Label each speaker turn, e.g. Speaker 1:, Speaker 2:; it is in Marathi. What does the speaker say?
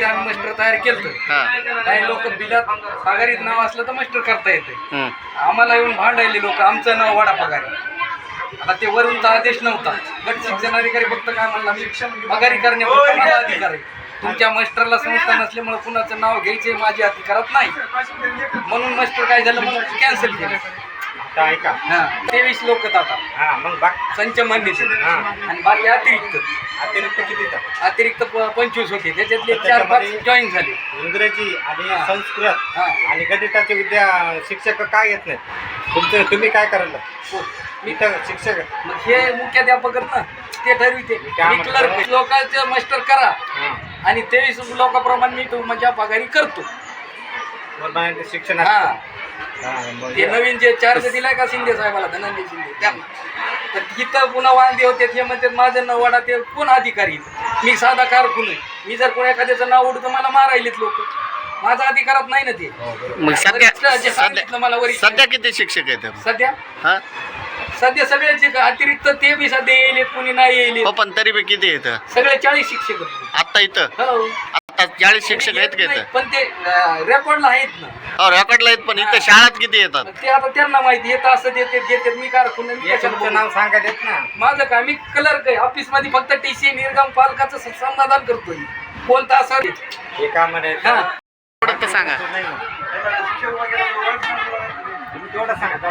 Speaker 1: आम्ही मस्टर तयार केलं. काही लोक बिलात पगारीत नाव असलं तर मस्टर करता येते. आम्हाला येऊन भांडायले लोक, आमचं नाव वाडा पगारी. आता ते वरून आदेश नव्हता. गट शिक्षण अधिकारी फक्त काय म्हणला, शिक्षण पगारी करण्यापुरता मला अधिकार आहे. तुमच्या मास्टरला संस्था नसल्यामुळे कुणाचं नाव घ्यायचे माझ्या अधिकारात नाही. म्हणून मास्टर काय झालं, मग कॅन्सल केलं.
Speaker 2: ऐका
Speaker 1: 23 लोक आता
Speaker 2: मग
Speaker 1: संच मान्यचे आणि बाकी अतिरिक्त
Speaker 2: किती
Speaker 1: अतिरिक्त 25 होते. त्याच्यातले 4-5 जॉईन झाले.
Speaker 2: इंग्रजी आणि संस्कृत आणि गणिताचे शिक्षक काय येत नाही. तुम्ही काय करायला मी तर शिक्षक.
Speaker 1: मग हे मुख्याध्यापक ना ते ठरविते. क्लर्क लोकांचं मास्टर करा आणि 23 लोकांप्रमाणे मी तो माझ्या पगारी करतो.
Speaker 2: शिक्षण
Speaker 1: ते नवीन जे चार्ज दिलाय का शिंदे साहेबाला, धनंजय शिंदे, त्यांना तर तिथं पुन्हा वांदे होते. ते म्हणते माझं नाव वाडा, ते कोण अधिकारी. मी साधा कारकून आहे. मी जर कोणी एखाद्याचं नाव उडतं मला मारायलेत लोक. माझा अधिकारात नाही ना ते.
Speaker 3: मग सध्या किती शिक्षक आहेत?
Speaker 1: सध्या सगळ्याचे अतिरिक्त ते बी सध्या येईल, कोणी नाही येईल.
Speaker 3: पण तरी बी किती येत
Speaker 1: सगळे 40 शिक्षक
Speaker 3: आता इथं?
Speaker 1: हो,
Speaker 3: आता 40 शिक्षक आहेत का इथं?
Speaker 1: पण ते रेकॉर्डला आहेत ना.
Speaker 3: हो, रेकॉर्डला आहेत. पण इथं शाळेत किती येतात
Speaker 1: ते आता त्यांना माहिती. येत असं देते मी कारकून
Speaker 2: नाव सांगा देत ना.
Speaker 1: माझं काय, मी क्लर्क आहे. ऑफिस मध्ये फक्त टीसी निर्गम पालकाचं समाधान करतोय. कोणता असं
Speaker 2: हे काम
Speaker 3: सांगा.
Speaker 2: तेवढं सांगा.